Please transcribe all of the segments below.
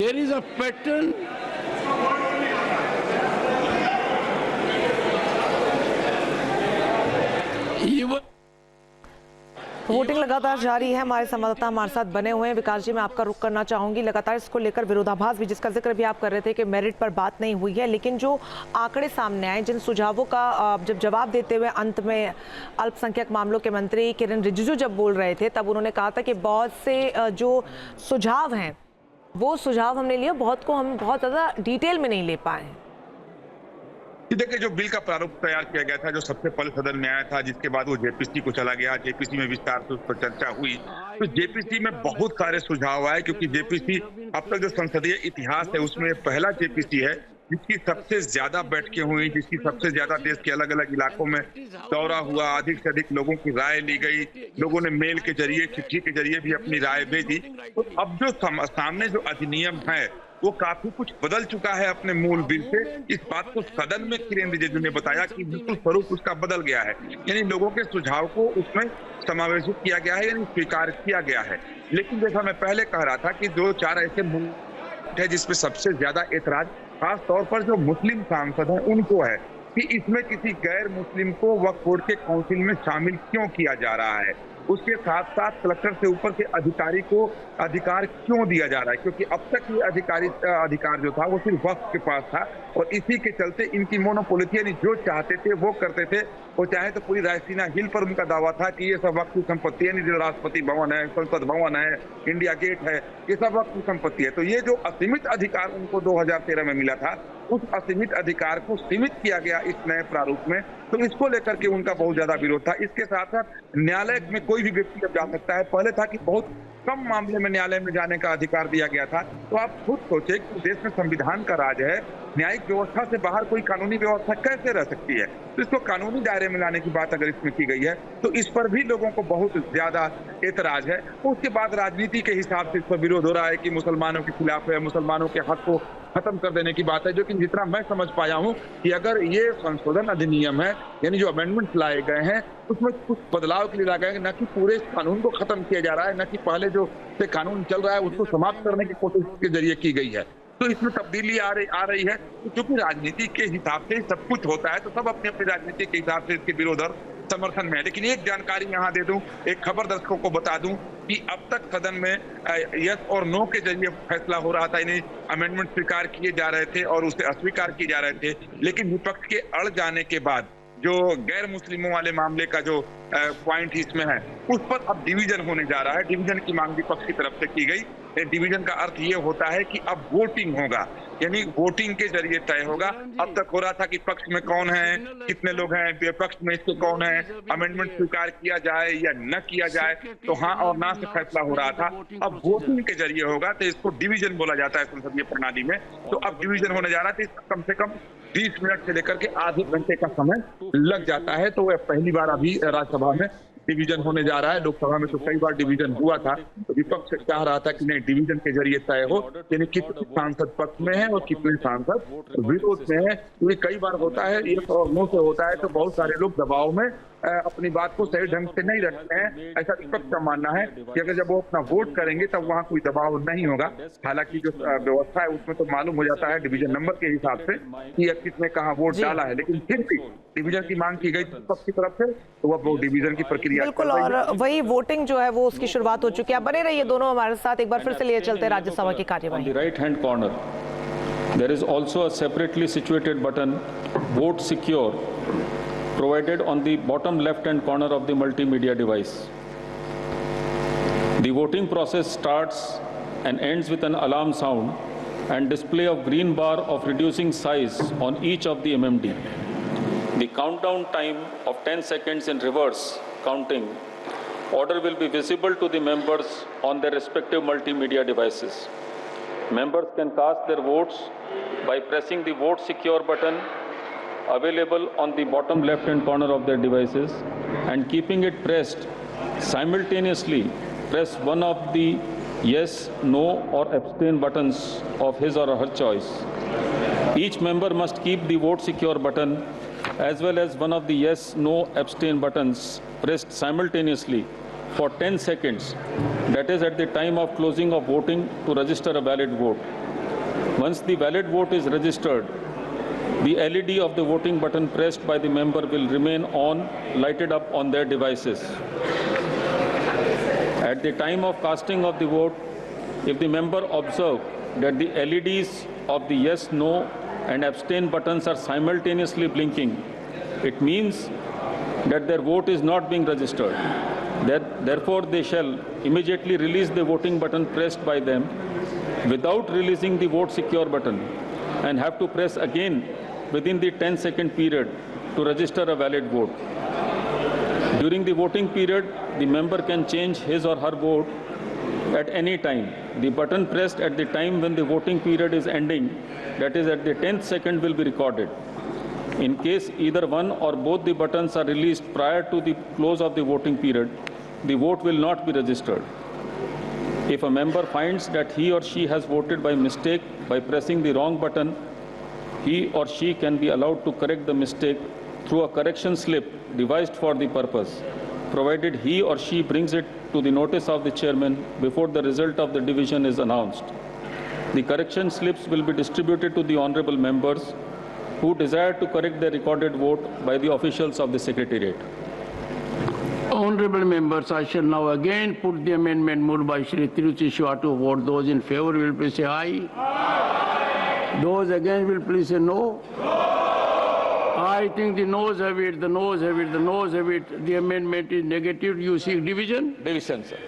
There is a pattern. Voting लगातार जारी है। हमारे संवाददाता हमारे साथ बने हुए हैं। विकास जी, मैं आपका रुख करना चाहूंगी। लगातार इसको लेकर विरोधाभास भी, जिसका जिक्र भी आप कर रहे थे कि मेरिट पर बात नहीं हुई है, लेकिन जो आंकड़े सामने आए, जिन सुझावों का जब जवाब देते हुए अंत में अल्पसंख्यक मामलों के मंत्री किरेन रिजिजू जब बोल रहे थे, तब उन्होंने कहा था कि बहुत से जो सुझाव हैं वो सुझाव हमने लिए, बहुत को हम बहुत ज्यादा डिटेल में नहीं ले पाए हैं। देखिए, जो बिल का प्रारूप तैयार किया गया था, जो सबसे पहले सदन में आया था, जिसके बाद वो जेपीसी को चला गया, जेपीसी में विस्तार से उस पर चर्चा हुई, तो जेपीसी में बहुत सारे सुझाव आए, क्योंकि जेपीसी अब तक जो संसदीय इतिहास है उसमें पहला जेपीसी है जिसकी सबसे ज्यादा बैठकें हुई, जिसकी सबसे ज्यादा देश के अलग अलग इलाकों में दौरा हुआ, अधिक से अधिक लोगों की राय ली गई, लोगों ने मेल के जरिए, चिट्ठी के जरिए भी अपनी राय भेजी। तो अब जो सामने जो अधिनियम है वो काफी कुछ बदल चुका है अपने मूल बिल से। इस बात को सदन में किरेन रिजिजू ने बताया कि बिल्कुल स्वरूप उसका बदल गया है, यानी लोगों के सुझाव को उसमें समावेशित किया गया है, यानी स्वीकार किया गया है। लेकिन जैसा मैं पहले कह रहा था कि दो चार ऐसे मुद्दे हैं जिसमें सबसे ज्यादा ऐतराज खास तौर पर जो मुस्लिम सांसद हैं उनको है कि इसमें किसी गैर मुस्लिम को वक्फ बोर्ड के काउंसिल में शामिल क्यों किया जा रहा है। उसके साथ साथ कलेक्टर से ऊपर के अधिकारी को अधिकार क्यों दिया जा रहा है, क्योंकि अब तक ये अधिकार जो था वो सिर्फ वक्फ के पास था, और इसी के चलते इनकी मोनोपोली थी, यानी जो चाहते थे वो करते थे। वो चाहे तो पूरी रायसीना हिल पर उनका दावा था कि ये सब वक्फ की संपत्ति है, यानी राष्ट्रपति भवन है, संसद भवन है, इंडिया गेट है, ये सब वक्फ की संपत्ति है। तो ये जो असीमित अधिकार उनको 2013 में मिला था, उस असीमित अधिकार को सीमित किया गया इस नए प्रारूप में, तो इसको लेकर के उनका बहुत ज्यादा विरोध था। इसके साथ साथ न्यायालय में कोई भी व्यक्ति अब जा सकता है, पहले था कि बहुत कम मामले में न्यायालय में जाने का अधिकार दिया गया था। तो आप खुद सोचे कि देश में संविधान का राज है, न्यायिक व्यवस्था से बाहर कोई कानूनी व्यवस्था कैसे रह सकती है। तो इसको कानूनी दायरे में लाने की बात अगर इसमें की गई है तो इस पर भी लोगों को बहुत ज्यादा एतराज है। उसके बाद राजनीति के हिसाब से इस पर विरोध हो रहा है कि मुसलमानों के खिलाफ है, मुसलमानों के हक को खत्म कर देने की बात है। जो कि जितना मैं समझ पाया हूं कि अगर ये संशोधन अधिनियम है, यानी जो अमेंडमेंट लाए गए हैं, उसमें कुछ बदलाव के लिए लाए गए, न कि पूरे कानून को खत्म किया जा रहा है, न कि पहले जो कानून चल रहा है उसको समाप्त करने की कोशिश के जरिए की गई है। तो इसमें तब्दीली आ रही है, क्योंकि राजनीति के हिसाब से सब कुछ होता है, तो सब अपनी अपनी राजनीति के हिसाब से इसके विरोध और समर्थन में है। लेकिन एक जानकारी यहाँ दे दूं, एक खबर दर्शकों को बता दूं कि अब तक सदन में यस और नो के जरिए फैसला हो रहा था, यानी अमेंडमेंट स्वीकार किए जा रहे थे और उसे अस्वीकार किए जा रहे थे। लेकिन विपक्ष के अड़ जाने के बाद जो गैर मुस्लिमों वाले मामले का जो पॉइंट इसमें है, उस पर अब डिवीजन होने जा रहा है। डिवीजन की मांग विपक्ष की तरफ से की गई। डिवीजन का अर्थ ये होता है कि अब वोटिंग होगा, यानी वोटिंग के जरिए तय होगा। अब तक हो रहा था कि पक्ष में कौन है, कितने लोग हैं, विपक्ष में इसके कौन है, अमेंडमेंट स्वीकार किया जाए या न किया जाए, तो हाँ और ना से फैसला हो रहा था। अब वोटिंग के जरिए होगा, तो इसको डिवीजन बोला जाता है संसदीय प्रणाली में। तो अब डिवीजन होने जा रहा है, तो कम से कम 20 मिनट से लेकर के आधे घंटे का समय लग जाता है। तो वह पहली बार अभी राज्यसभा में डिवीजन होने जा रहा है। लोकसभा में तो कई बार डिवीजन हुआ था, तो विपक्ष चाह रहा था कि नहीं, डिवीजन के जरिए तय हो, यानी कितने सांसद पक्ष में है और कितने सांसद विरोध में है। क्योंकि कई बार होता है ये और नो से होता है, तो बहुत सारे लोग दबाव में अपनी बात को सही ढंग से नहीं रखते हैं। ऐसा विपक्ष का मानना है कि अगर जब वो अपना वोट करेंगे तब वहाँ कोई दबाव नहीं होगा। हालांकि जो व्यवस्था है उसमें तो मालूम हो जाता है डिवीजन नंबर के हिसाब से कि किसने कहाँ वोट डाला है, लेकिन फिर भी डिवीजन की मांग की गई विपक्ष की तरफ से, तो वह डिवीजन की प्रक्रिया बिल्कुल। और वही वोटिंग जो है वो उसकी शुरुआत हो चुकी है। आप बने रहिए दोनों हमारे साथ, एक बार फिर से लिए चलते हैं राज्यसभा की कार्यवाही। Right hand corner there is also a separately situated button, vote secure, provided on the bottom left hand corner of the multimedia device. The voting process starts and ends with an alarm sound and display of green bar of reducing size on each of the MMD. The countdown time of 10 seconds in reverse counting order will be visible to the members on their respective multimedia devices. Members can cast their votes by pressing the vote secure button available on the bottom left hand corner of their devices, and keeping it pressed simultaneously press one of the yes, no or abstain buttons of his or her choice. Each member must keep the vote secure button as well as one of the yes, no, abstain buttons pressed simultaneously for 10 seconds, that is at the time of closing of voting, to register a valid vote. Once the valid vote is registered, the LED of the voting button pressed by the member will remain on, lighted up on their devices. At the time of casting of the vote, if the member observe that the LEDs of the yes, no, and abstain buttons are simultaneously blinking, it means that their vote is not being registered. Therefore, they shall immediately release the voting button pressed by them without releasing the vote secure button and have to press again within the 10-second period to register a valid vote. During the voting period, the member can change his or her vote at any time. The button pressed at the time when the voting period is ending, that is at the 10th second, will be recorded. In case either one or both the buttons are released prior to the close of the voting period, the vote will not be registered. If a member finds that he or she has voted by mistake by pressing the wrong button, he or she can be allowed to correct the mistake through a correction slip devised for the purpose, provided he or she brings it to the notice of the chairman before the result of the division is announced. The correction slips will be distributed to the honorable members who desire to correct their recorded vote by the officials of the Secretariat. Honorable members, I shall now again put the amendment moved by Shri Tiruchi Shiva to vote. Those in favor will please say aye. Aye. Those against will please say no. No. I think the noes have it, the noes have it, the noes have it. The amendment is negative. You seek division? Division, sir.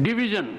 Division.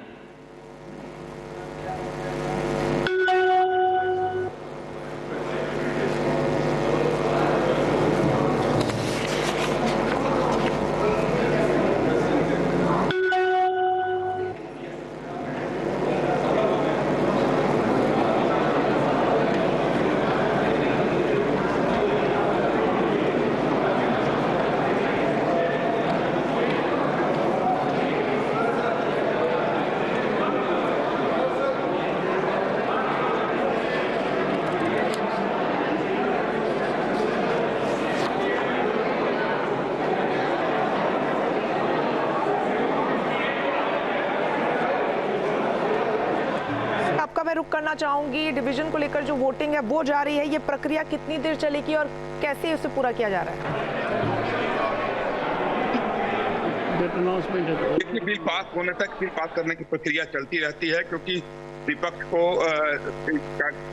आपका मैं रुक करना चाहूंगी। Division को लेकर जो voting है वो जारी है, ये प्रक्रिया कितनी देर चलेगी और कैसे उसे पूरा किया जा रहा है? देखिए, बिल पास होने तक बिल पास करने की प्रक्रिया चलती रहती है, क्योंकि विपक्ष को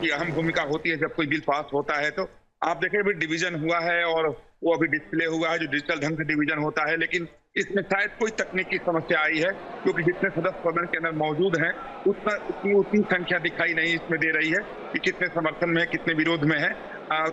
की अहम भूमिका होती है जब कोई बिल पास होता है। तो आप देखें, अभी डिवीजन हुआ है और वो अभी डिस्प्ले हुआ है, जो डिजिटल ढंग से डिवीजन होता है, लेकिन इसमें शायद कोई तकनीकी समस्या आई है, क्योंकि जितने सदस्य सदन के अंदर मौजूद हैं उतनी संख्या दिखाई नहीं इसमें दे रही है कि कितने समर्थन में है, कितने विरोध में है।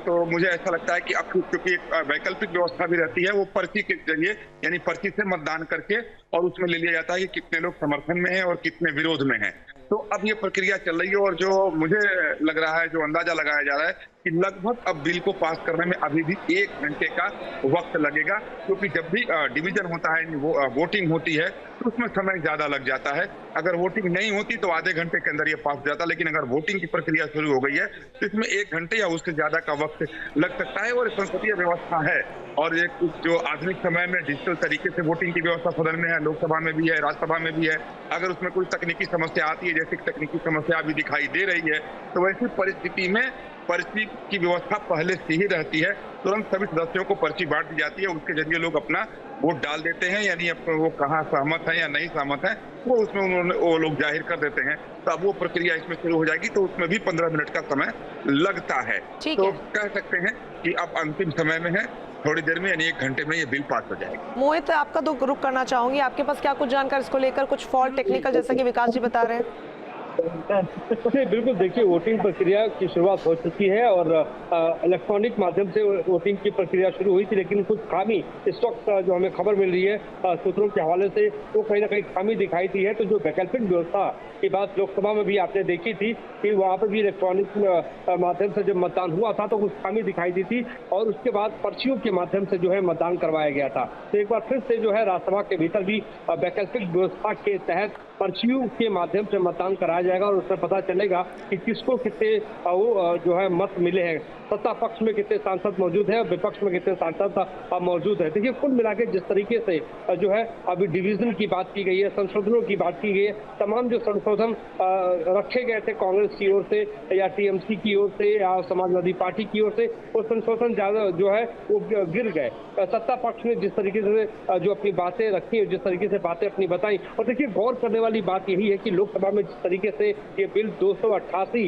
तो मुझे ऐसा लगता है कि अब क्योंकि एक वैकल्पिक व्यवस्था भी रहती है, वो पर्ची के जरिए यानी पर्ची से मतदान करके और उसमें ले लिया जाता है कि कितने लोग समर्थन में हैं और कितने विरोध में हैं। तो अब ये प्रक्रिया चल रही है और जो मुझे लग रहा है, जो अंदाजा लगाया जा रहा है कि लगभग अब बिल को पास करने में अभी भी 1 घंटे का वक्त लगेगा, क्योंकि जब भी डिवीजन होता है, वोटिंग होती है, तो उसमें समय ज्यादा लग जाता है। अगर वोटिंग नहीं होती तो आधे घंटे के अंदर ये पास हो जाता, लेकिन अगर वोटिंग की प्रक्रिया शुरू हो गई है तो इसमें 1 घंटे या उससे ज्यादा का वक्त लग सकता है। और संसदीय व्यवस्था है और एक जो आधुनिक समय में डिजिटल तरीके से वोटिंग की व्यवस्था सदन में है, लोकसभा में भी है, राज्यसभा में भी है। अगर उसमें कोई तकनीकी समस्या आती है, जैसे तकनीकी समस्या अभी दिखाई दे रही है, तो वैसी परिस्थिति में पर्ची की व्यवस्था पहले से ही रहती है। तुरंत सभी सदस्यों को पर्ची बांट दी जाती है, उसके जरिए लोग अपना वोट डाल देते हैं, यानी वो कहाँ सहमत है या नहीं सहमत है वो उसमें वो लोग जाहिर कर देते हैं। तो अब वो प्रक्रिया इसमें शुरू हो जाएगी, तो उसमें भी 15 मिनट का समय लगता है। तो कह सकते हैं कि अब अंतिम समय में है, थोड़ी देर में यानी 1 घंटे में ये बिल पास हो जाएगा। मोहित, आपका तो रुक करना चाहूंगी, आपके पास क्या कुछ जानकारी इसको लेकर, कुछ फॉल्ट टेक्निकल जैसा कि विकास जी बता रहे हैं? बिल्कुल, देखिए, वोटिंग प्रक्रिया की शुरुआत हो चुकी है और इलेक्ट्रॉनिक माध्यम से वोटिंग की प्रक्रिया शुरू हुई थी, लेकिन कुछ खामी इस वक्त जो हमें खबर मिल रही है सूत्रों के हवाले से, वो कहीं ना कहीं खामी दिखाई दी है। तो जो वैकल्पिक व्यवस्था की बात लोकसभा में भी आपने देखी थी कि वहाँ पर भी इलेक्ट्रॉनिक माध्यम से जब मतदान हुआ था तो कुछ खामी दिखाई दी थी और उसके बाद पर्चियों के माध्यम से जो है मतदान करवाया गया था। तो एक बार फिर से जो है राज्यसभा के भीतर भी वैकल्पिक व्यवस्था के तहत पर्चियों के माध्यम से मतदान कराया जाएगा और उससे पता चलेगा कि किसको कितने जो है मत मिले हैं, सत्ता पक्ष में कितने सांसद मौजूद हैं और विपक्ष में कितने सांसद मौजूद है। देखिए कुल मिला के जिस तरीके से जो है अभी डिवीजन की बात की गई है, संशोधनों की बात की गई है, तमाम जो संशोधन रखे गए थे कांग्रेस की ओर से या टीएमसी की ओर से या समाजवादी पार्टी की ओर से, वो संशोधन ज्यादा जो है वो गिर गए। सत्ता पक्ष ने जिस तरीके से जो अपनी बातें रखी, जिस तरीके से बातें अपनी बताई, और देखिए गौर करने वाली बात यही है कि लोकसभा में जिस तरीके से ये बिल 288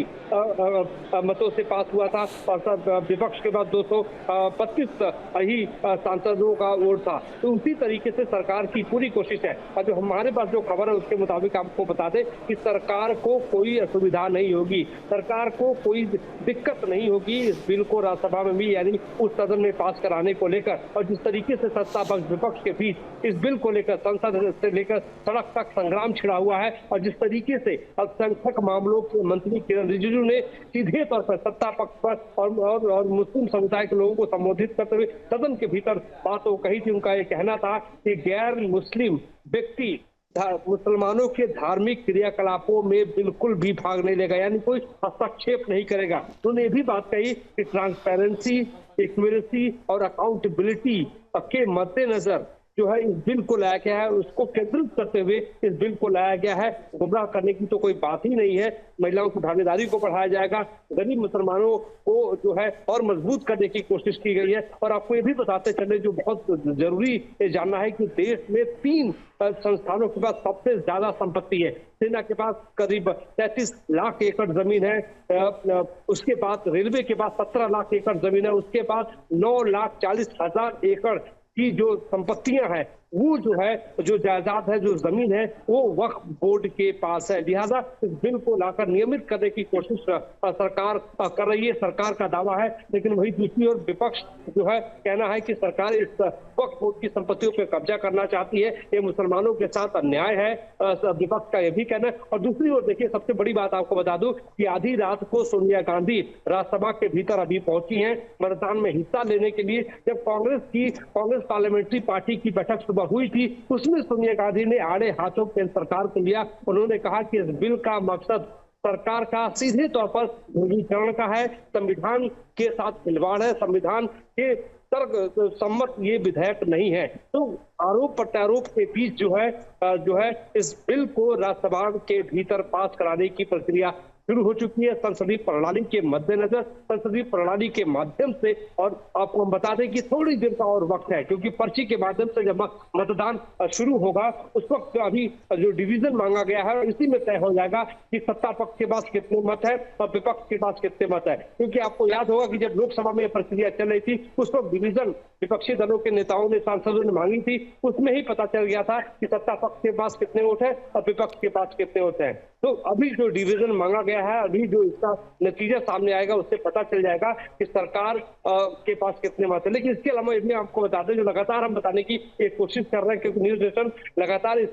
मतों से पास हुआ था और विपक्ष के बाद 225 ही सांसदों का वोट था, तो उसी तरीके से सरकार की पूरी कोशिश है। और जो हमारे पास जो खबर है उसके मुताबिक आपको बता दें कि सरकार को कोई असुविधा नहीं होगी, सरकार को कोई दिक्कत नहीं होगी इस बिल को राज्यसभा में भी यानी उस सदन में पास कराने को लेकर। और जिस तरीके से सत्ता पक्ष विपक्ष के बीच इस बिल को लेकर संसद से लेकर सड़क तक संग्राम छिड़ा हुआ है, और जिस तरीके से अल्पसंख्यक मामलों के मंत्री किरण रिजिजू ने सीधे तौर पर सत्ता पक्ष पर और मुस्लिम समुदाय के लोगों को संबोधित करते हुए सदन के भीतर बातों कही थी। उनका ये कहना था कि गैर मुस्लिम व्यक्ति मुसलमानों के धार्मिक क्रियाकलापों में बिल्कुल भी भाग नहीं लेगा, यानी कोई हस्तक्षेप नहीं करेगा। उन्होंने ये भी बात कही कि ट्रांसपेरेंसी, एक्यूरेसी और अकाउंटेबिलिटी के मद्देनजर जो है इस बिल को लाया गया है, उसको केंद्रित करते हुए इस बिल को लाया गया है। गुमराह करने की तो कोई बात ही नहीं है, महिलाओं की भागीदारी को बढ़ाया जाएगा, गरीब मुसलमानों को जो है और मजबूत करने की कोशिश की गई है। और आपको ये भी बताते चले जो बहुत जरूरी जानना है कि देश में 3 संस्थानों के पास सबसे ज्यादा संपत्ति है। सेना के पास करीब 33 लाख एकड़ जमीन है, उसके बाद रेलवे के पास 17 लाख एकड़ जमीन है, उसके बाद 9,40,000 एकड़ की जो संपत्तियां हैं वो जो है जो जायदाद है, जो जमीन है वो वक्फ बोर्ड के पास है। लिहाजा इस बिल को लाकर नियमित करने की कोशिश सरकार कर रही है, सरकार का दावा है। लेकिन वही दूसरी ओर विपक्ष जो है कहना है कि सरकार इस वक्फ बोर्ड की संपत्तियों पर कब्जा करना चाहती है, ये मुसलमानों के साथ अन्याय है, विपक्ष का यह भी कहना है। और दूसरी ओर देखिए सबसे बड़ी बात आपको बता दूं कि आधी रात को सोनिया गांधी राज्यसभा के भीतर अभी पहुंची हैं मतदान में हिस्सा लेने के लिए। जब कांग्रेस पार्लियामेंट्री पार्टी की बैठक सुबह हुई थी उसमें सोनिया गांधी ने आड़े हाथों केंद्र सरकार को लिया। उन्होंने कहा कि इस बिल का मकसद सरकार का सीधे तौर पर ध्रुवीकरण का है, संविधान के साथ खिलवाड़ है, संविधान के तर्क सम्मत ये विधेयक नहीं है। तो आरोप प्रत्यारोप के बीच जो है इस बिल को राज्यसभा के भीतर पास कराने की प्रक्रिया शुरू हो चुकी है संसदीय प्रणाली के मद्देनजर, संसदीय प्रणाली के माध्यम से। और आपको हम बता दें कि थोड़ी देर का और वक्त है, क्योंकि पर्ची के माध्यम से जब मतदान शुरू होगा उस वक्त अभी जो डिवीजन मांगा गया है इसी में तय हो जाएगा कि सत्ता पक्ष के पास कितने मत है और विपक्ष के पास कितने मत है। क्योंकि आपको याद होगा कि जब लोकसभा में प्रक्रिया चल रही थी उस वक्त डिवीजन विपक्षी दलों के नेताओं ने, सांसदों ने मांगी थी, उसमें ही पता चल गया था कि सत्ता पक्ष के पास कितने वोट है और विपक्ष के पास कितने वोट है। तो अभी जो डिवीजन मांगा गया है, अभी जो इसका नतीजा सामने आएगा उससे पता चल जाएगा कि सरकार के पास कितने मत है। लेकिन इसके अलावा ये भी आपको बता दें, जो लगातार हम बताने की एक कोशिश कर रहे हैं, क्योंकि न्यूज नेशन लगातार इस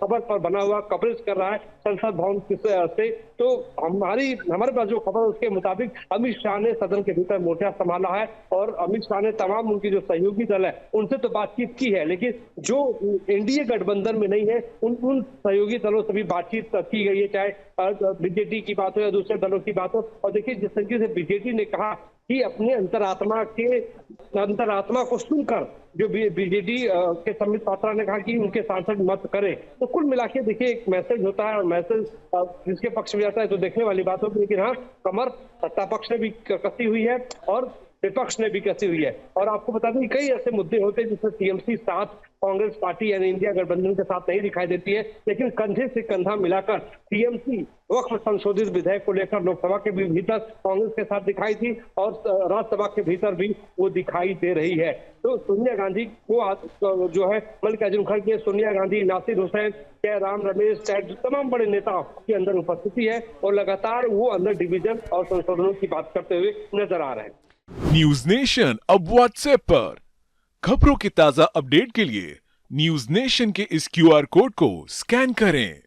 खबर पर बना हुआ कवरेज कर रहा है संसद भवन से, तो हमारे पास जो खबर है उसके मुताबिक अमित शाह ने सदन के भीतर मोर्चा संभाला है और अमित शाह ने तमाम उनकी जो सहयोगी दल है उनसे तो बातचीत की है, लेकिन जो एनडीए गठबंधन में नहीं है उन सहयोगी दलों से भी बातचीत की गई है, चाहे बीजेडी की बात हो या दूसरे दलों की बात हो। और देखिए जिस तरीके से बीजेडी ने कहा कि अपने अंतरात्मा को सुनकर जो बीजेडी के संबित पात्रा ने कहा कि उनके सांसद मत करें, तो कुल मिला के देखिए एक मैसेज होता है और मैसेज जिसके पक्ष में जाता है तो देखने वाली बात होगी। लेकिन हाँ, कमर सत्ता पक्ष ने भी कसी हुई है और विपक्ष ने भी कसी हुई है। और आपको बता दें कई ऐसे मुद्दे होते हैं जिसमें टीएमसी साथ कांग्रेस पार्टी यानी इंडिया गठबंधन के साथ नहीं दिखाई देती है, लेकिन कंधे से कंधा मिलाकर टीएमसी वक्फ संशोधित विधेयक को लेकर लोकसभा के भीतर कांग्रेस के साथ दिखाई थी और राज्यसभा के भीतर भी वो दिखाई दे रही है। तो सोनिया गांधी को जो है मल्लिकार्जुन खड़गे, सोनिया गांधी, नासिर हुसैन, जयराम रमेश, तमाम बड़े नेताओं के अंदर उपस्थिति है और लगातार वो अंदर डिवीजन और संशोधनों की बात करते हुए नजर आ रहे हैं। न्यूज नेशन अब व्हाट्सएप पर खबरों के ताजा अपडेट के लिए न्यूज नेशन के इस क्यूआर कोड को स्कैन करें।